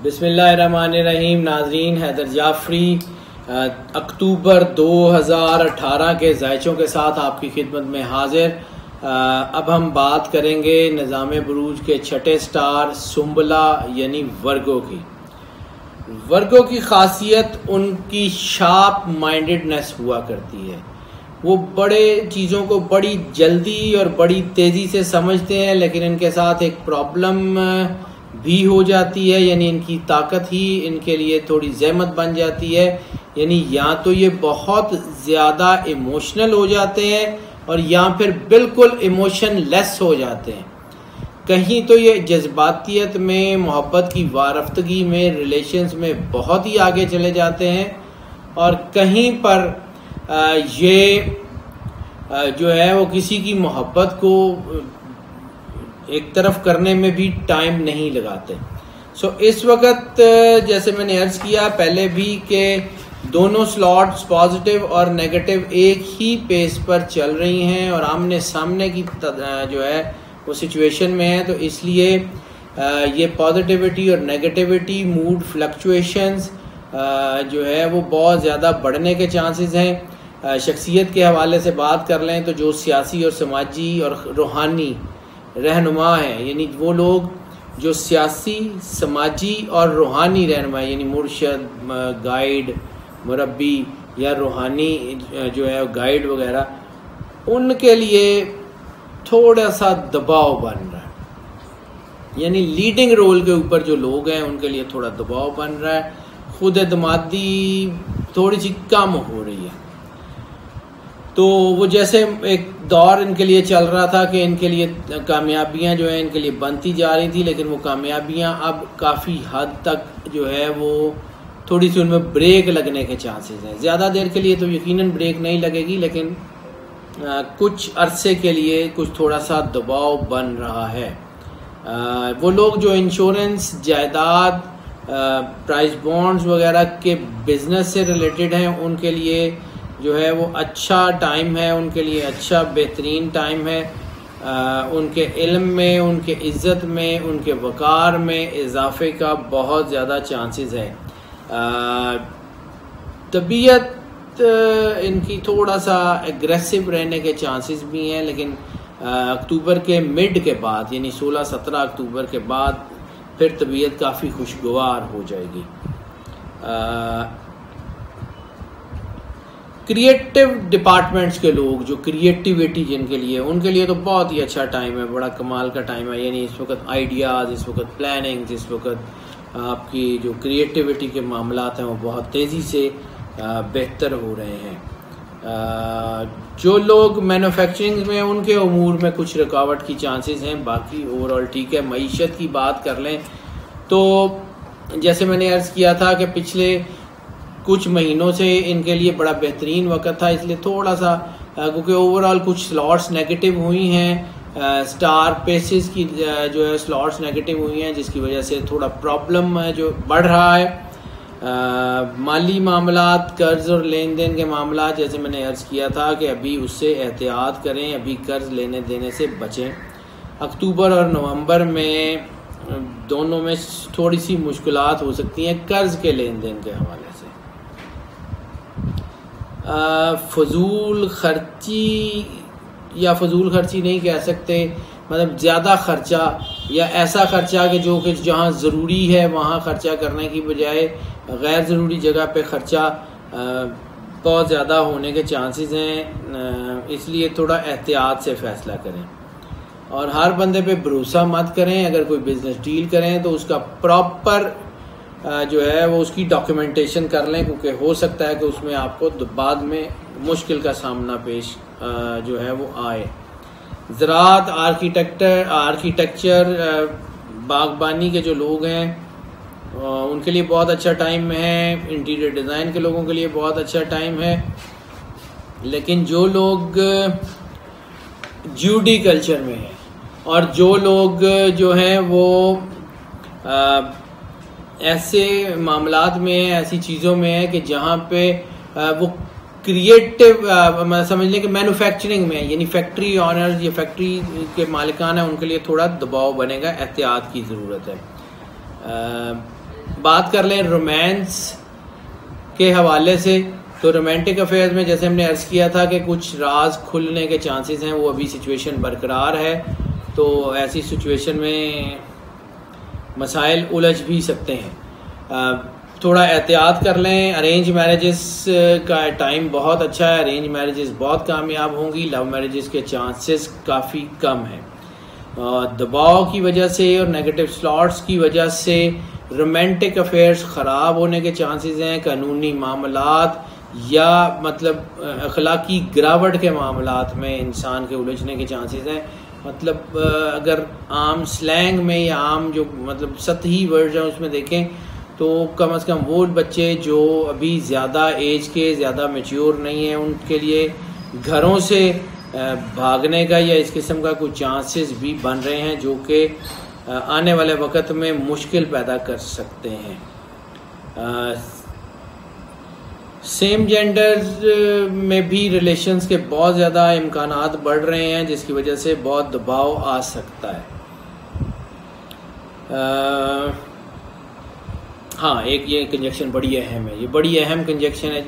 बिस्मिल्लाहिर्रहमानिर्रहीम। नाजरीन, हैदर जाफरी अक्टूबर 2018 के ज़ायचों के साथ आपकी खिदमत में हाजिर। अब हम बात करेंगे निज़ाम बुरूज के छठे स्टार सुंबला यानी वर्गो की। वर्गो की खासियत उनकी शार्प माइंडेडनेस हुआ करती है। वो बड़े चीज़ों को बड़ी जल्दी और बड़ी तेज़ी से समझते हैं, लेकिन इनके साथ एक प्रॉब्लम भी हो जाती है, यानी इनकी ताकत ही इनके लिए थोड़ी ज़हमत बन जाती है। यानी या तो ये बहुत ज़्यादा इमोशनल हो जाते हैं और या फिर बिल्कुल इमोशन लेस हो जाते हैं। कहीं तो ये जज्बातियत में, मोहब्बत की वारफ्तगी में, रिलेशंस में बहुत ही आगे चले जाते हैं, और कहीं पर ये जो है वो किसी की मोहब्बत को एक तरफ करने में भी टाइम नहीं लगाते। इस वक्त जैसे मैंने अर्ज किया पहले भी कि दोनों स्लॉट्स पॉजिटिव और नेगेटिव एक ही पेस पर चल रही हैं और आमने सामने की जो है वो सिचुएशन में है। तो इसलिए ये पॉजिटिविटी और नेगेटिविटी, मूड फ्लक्चुएशंस जो है वो बहुत ज़्यादा बढ़ने के चांसेस हैं। शख्सियत के हवाले से बात कर लें तो जो सियासी और समाजी और रूहानी रहनुमा हैं, यानी वो लोग जो सियासी, समाजी और रूहानी रहनुमा यानी मुर्शद, गाइड, मुरब्बी या रूहानी जो है गाइड वगैरह, उनके लिए थोड़ा सा दबाव बन रहा है। यानी लीडिंग रोल के ऊपर जो लोग हैं उनके लिए थोड़ा दबाव बन रहा है। खुद एतमादी थोड़ी सी कम हो रही है। तो वो जैसे एक दौर इनके लिए चल रहा था कि इनके लिए कामयाबियां जो है इनके लिए बनती जा रही थी, लेकिन वो कामयाबियां अब काफ़ी हद तक जो है वो थोड़ी सी उनमें ब्रेक लगने के चांसेस हैं। ज़्यादा देर के लिए तो यकीनन ब्रेक नहीं लगेगी, लेकिन कुछ अरसे के लिए कुछ थोड़ा सा दबाव बन रहा है। वो लोग जो इंश्योरेंस, जायदाद, प्राइस बॉन्ड्स वगैरह के बिजनेस से रिलेटेड हैं, उनके लिए जो है वो अच्छा टाइम है, उनके लिए अच्छा बेहतरीन टाइम है। उनके इल्म में, उनके इज़्ज़त में, उनके वक़ार में इजाफे का बहुत ज़्यादा चांसेस है। तबीयत इनकी थोड़ा सा एग्रेसिव रहने के चांसेस भी हैं, लेकिन अक्टूबर के मिड के बाद यानी 16-17 अक्टूबर के बाद फिर तबीयत काफ़ी खुशगवार हो जाएगी। क्रिएटिव डिपार्टमेंट्स के लोग जो क्रिएटिविटी जिनके लिए, उनके लिए तो बहुत ही अच्छा टाइम है, बड़ा कमाल का टाइम है। यानी इस वक्त आइडियाज़, इस वक्त प्लानिंग्स, इस वक्त आपकी जो क्रिएटिविटी के मामलात हैं वो बहुत तेज़ी से बेहतर हो रहे हैं। जो लोग मैन्युफैक्चरिंग में, उनके उमूर में कुछ रुकावट की चांसेस हैं, बाकी ओवरऑल ठीक है। मईशत की बात कर लें तो जैसे मैंने अर्ज़ किया था कि पिछले कुछ महीनों से इनके लिए बड़ा बेहतरीन वक्त था, इसलिए थोड़ा सा क्योंकि ओवरऑल कुछ स्लॉट्स नेगेटिव हुई हैं, स्टार पेसेस की जो है स्लॉट्स नेगेटिव हुई हैं, जिसकी वजह से थोड़ा प्रॉब्लम जो बढ़ रहा है। माली मामलात, कर्ज और लेन देन के मामलात, जैसे मैंने अर्ज़ किया था कि अभी उससे एहतियात करें, अभी कर्ज लेने देने से बचें। अक्टूबर और नवंबर में दोनों में थोड़ी सी मुश्किलात हो सकती हैं कर्ज के लेन देन के हवाले से। फजूल खर्ची या फजूल खर्ची नहीं कह सकते, मतलब ज़्यादा खर्चा या ऐसा खर्चा कि जो कि जहाँ ज़रूरी है वहाँ खर्चा करने की बजाय गैर ज़रूरी जगह पे खर्चा बहुत ज़्यादा होने के चांसेस हैं। इसलिए थोड़ा एहतियात से फ़ैसला करें और हर बंदे पे भरोसा मत करें। अगर कोई बिज़नेस डील करें तो उसका प्रॉपर जो है वो उसकी डॉक्यूमेंटेशन कर लें, क्योंकि हो सकता है कि उसमें आपको बाद में मुश्किल का सामना पेश जो है वो आए। ज़राअत, आर्किटेक्चर, बागबानी के जो लोग हैं उनके लिए बहुत अच्छा टाइम है। इंटीरियर डिज़ाइन के लोगों के लिए बहुत अच्छा टाइम है। लेकिन जो लोग ज्यूडी कल्चर में हैं और जो लोग जो हैं वो ऐसे मामलात में, ऐसी चीज़ों में है कि जहाँ पे वो क्रिएटिव समझ लें कि मैन्युफैक्चरिंग में, यानी फैक्ट्री ऑनर्स या फैक्ट्री के मालिकान है, उनके लिए थोड़ा दबाव बनेगा, एहतियात की ज़रूरत है। बात कर लें रोमांस के हवाले से, तो रोमांटिक अफेयर्स में जैसे हमने अर्ज़ किया था कि कुछ राज खुलने के चांसेस हैं, वो अभी सिचुएशन बरकरार है। तो ऐसी सिचुएशन में मसाइल उलझ भी सकते हैं। थोड़ा एहतियात कर लें। अरेंज मैरिजेस का टाइम बहुत अच्छा है, अरेंज मैरिजेस बहुत कामयाब होंगी, लव मैरिजेस के चांसेस काफ़ी कम हैं। दबाव की वजह से और नेगेटिव स्लॉट्स की वजह से रोमांटिक अफेयर्स ख़राब होने के चांसेस हैं। कानूनी मामलात या मतलब अखलाकी गिरावट के मामलात में इंसान के उलझने के चांसेस हैं। मतलब अगर आम स्लैंग में या आम जो मतलब सतही वर्ड्स हैं उसमें देखें तो कम से कम वो बच्चे जो अभी ज़्यादा एज के, ज़्यादा मैच्योर नहीं हैं, उनके लिए घरों से भागने का या इस किस्म का कुछ चांसेस भी बन रहे हैं जो कि आने वाले वक्त में मुश्किल पैदा कर सकते हैं। सेम जेंडर में भी रिलेशंस के बहुत ज़्यादा इम्कानात बढ़ रहे हैं जिसकी वजह से बहुत दबाव आ सकता है। हाँ, एक ये कंजक्शन बड़ी अहम है, ये बड़ी अहम कंजक्शन है।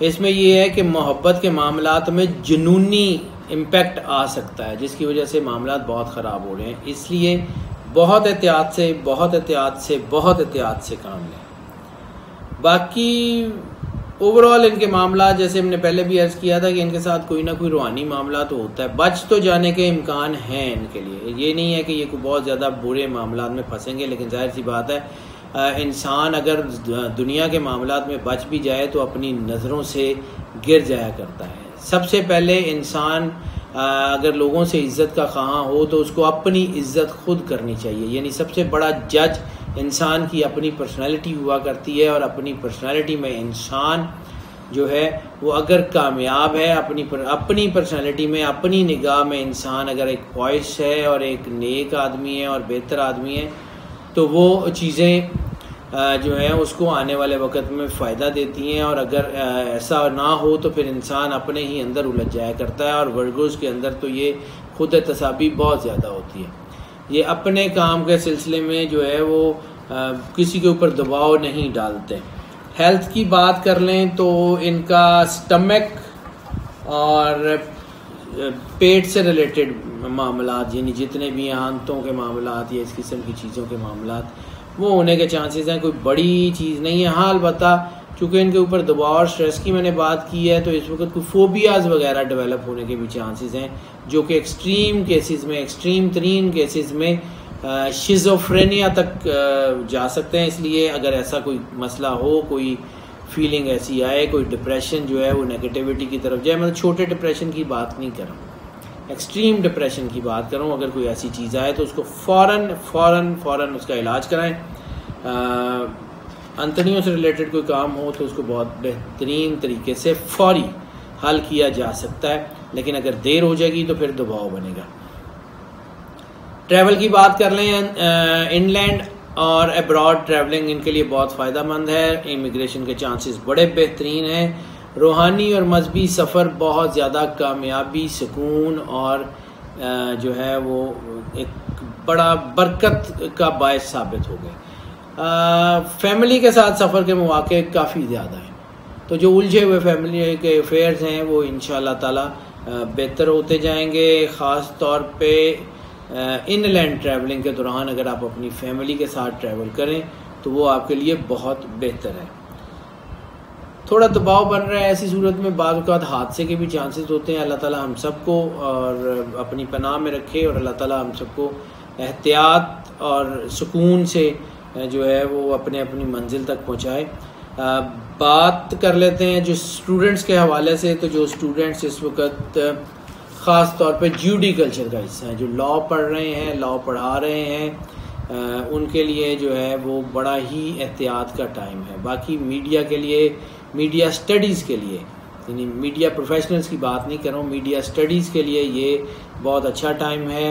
इसमें ये है कि मोहब्बत के मामलात में जुनूनी इम्पैक्ट आ सकता है जिसकी वजह से मामलात बहुत ख़राब हो रहे हैं। इसलिए बहुत एहतियात से काम लें। बाकी ओवरऑल इनके मामला जैसे हमने पहले भी अर्ज़ किया था कि इनके साथ कोई ना कोई रूहानी मामला तो होता है, बच तो जाने के इम्कान हैं इनके लिए। ये नहीं है कि ये कोई बहुत ज़्यादा बुरे मामला में फंसेंगे, लेकिन जाहिर सी बात है इंसान अगर दुनिया के मामलात में बच भी जाए तो अपनी नज़रों से गिर जाया करता है। सबसे पहले इंसान अगर लोगों से इज़्ज़त का ख़्वाह हो तो उसको अपनी इज़्ज़त खुद करनी चाहिए। यानी सबसे बड़ा जज इंसान की अपनी पर्सनैलिटी हुआ करती है, और अपनी पर्सनैलिटी में इंसान जो है वो अगर कामयाब है अपनी पर्सनैलिटी में, अपनी निगाह में इंसान अगर एक पॉइस है और एक नेक आदमी है और बेहतर आदमी है तो वो चीज़ें जो है उसको आने वाले वक्त में फ़ायदा देती हैं। और अगर ऐसा ना हो तो फिर इंसान अपने ही अंदर उलझ जाया करता है, और वर्गोज़ के अंदर तो ये खुद तसाबी बहुत ज़्यादा होती है। ये अपने काम के सिलसिले में जो है वो किसी के ऊपर दबाव नहीं डालते। हेल्थ की बात कर लें तो इनका स्टमक और पेट से रिलेटेड मामलात, यानी जितने भी आंतों के मामलात या इस किस्म की चीज़ों के मामलात वो होने के चांसेस हैं। कोई बड़ी चीज़ नहीं है। हाँ, अलबत्ता चूँकि इनके ऊपर दबाव और स्ट्रेस की मैंने बात की है तो इस वक्त कोई फोबियाज़ वगैरह डेवलप होने के भी चांसेस हैं जो कि एक्सट्रीम तरीन केसेस में शिज़ोफ्रेनिया तक जा सकते हैं। इसलिए अगर ऐसा कोई मसला हो, कोई फीलिंग ऐसी आए, कोई डिप्रेशन जो है वो नेगेटिविटी की तरफ जाए, मतलब छोटे डिप्रेशन की बात नहीं कर रहा हूँ, एक्सट्रीम डिप्रेशन की बात कर रहा हूँ। अगर कोई ऐसी चीज़ आए तो उसको फ़ौरन उसका इलाज कराएं। अंतड़ियों से रिलेटेड कोई काम हो तो उसको बहुत बेहतरीन तरीके से फौरी हल किया जा सकता है, लेकिन अगर देर हो जाएगी तो फिर दबाव बनेगा। ट्रैवल की बात कर लें, इनलैंड और अब्रॉड ट्रैवलिंग इनके लिए बहुत फ़ायदेमंद है। इमिग्रेशन के चांसेस बड़े बेहतरीन हैं। रूहानी और मजहबी सफ़र बहुत ज़्यादा कामयाबी, सुकून और जो है वो एक बड़ा बरकत का बायस साबित हो गए। फैमिली के साथ सफ़र के मौके काफ़ी ज़्यादा हैं, तो जो उलझे हुए फैमिली के अफेयर्स हैं वो इंशाअल्लाह ताला बेहतर होते जाएंगे। ख़ास तौर पे इनलैंड ट्रैवलिंग के दौरान अगर आप अपनी फैमिली के साथ ट्रैवल करें तो वो आपके लिए बहुत बेहतर है। थोड़ा दबाव बन रहा है, ऐसी सूरत में बाद वक़्त हादसे के भी चांसेस होते हैं। अल्लाह ताला हम सबको और अपनी पनाह में रखे और अल्लाह ताला हम सबको एहतियात और सुकून से जो है वो अपनी मंजिल तक पहुँचाए। बात कर लेते हैं जो स्टूडेंट्स के हवाले से, तो जो स्टूडेंट्स इस वक्त ख़ास तौर पे ज्यूडिकल्चर का हिस्सा है, जो लॉ पढ़ रहे हैं, लॉ पढ़ा रहे हैं, उनके लिए जो है वो बड़ा ही एहतियात का टाइम है। बाकी मीडिया के लिए, मीडिया स्टडीज़ के लिए, यानी मीडिया प्रोफेशनल्स की बात नहीं कर रहा हूँ, मीडिया स्टडीज़ के लिए ये बहुत अच्छा टाइम है,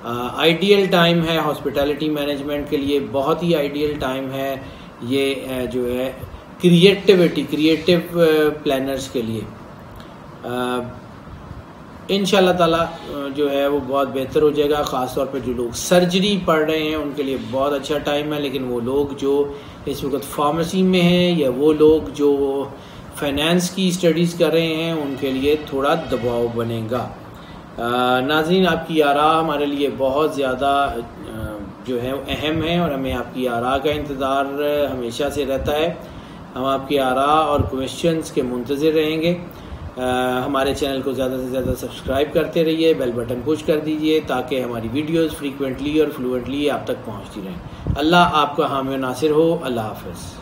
आइडियल टाइम है। हॉस्पिटैलिटी मैनेजमेंट के लिए बहुत ही आइडियल टाइम है ये जो है क्रिएटिव प्लानर्स के लिए। इंशाल्लाह ताला जो है वो बहुत बेहतर हो जाएगा। ख़ास तौर पे जो लोग सर्जरी पढ़ रहे हैं उनके लिए बहुत अच्छा टाइम है, लेकिन वो लोग जो इस वक्त फार्मेसी में हैं या वो लोग जो फाइनेंस की स्टडीज़ कर रहे हैं उनके लिए थोड़ा दबाव बनेगा। नाज़रीन, आपकी आरा हमारे लिए बहुत ज़्यादा जो है अहम है और हमें आपकी आरा का इंतज़ार हमेशा से रहता है। हम आपकी आरा और क्वेश्चंस के मुंतज़िर रहेंगे। हमारे चैनल को ज़्यादा से ज़्यादा सब्सक्राइब करते रहिए, बेल बटन पुश कर दीजिए ताकि हमारी वीडियोस फ्रीक्वेंटली और फ्लुएंटली आप तक पहुंचती रहें। अल्लाह आपका हामी और नासिर हो। अल्लाह हाफ़िज़।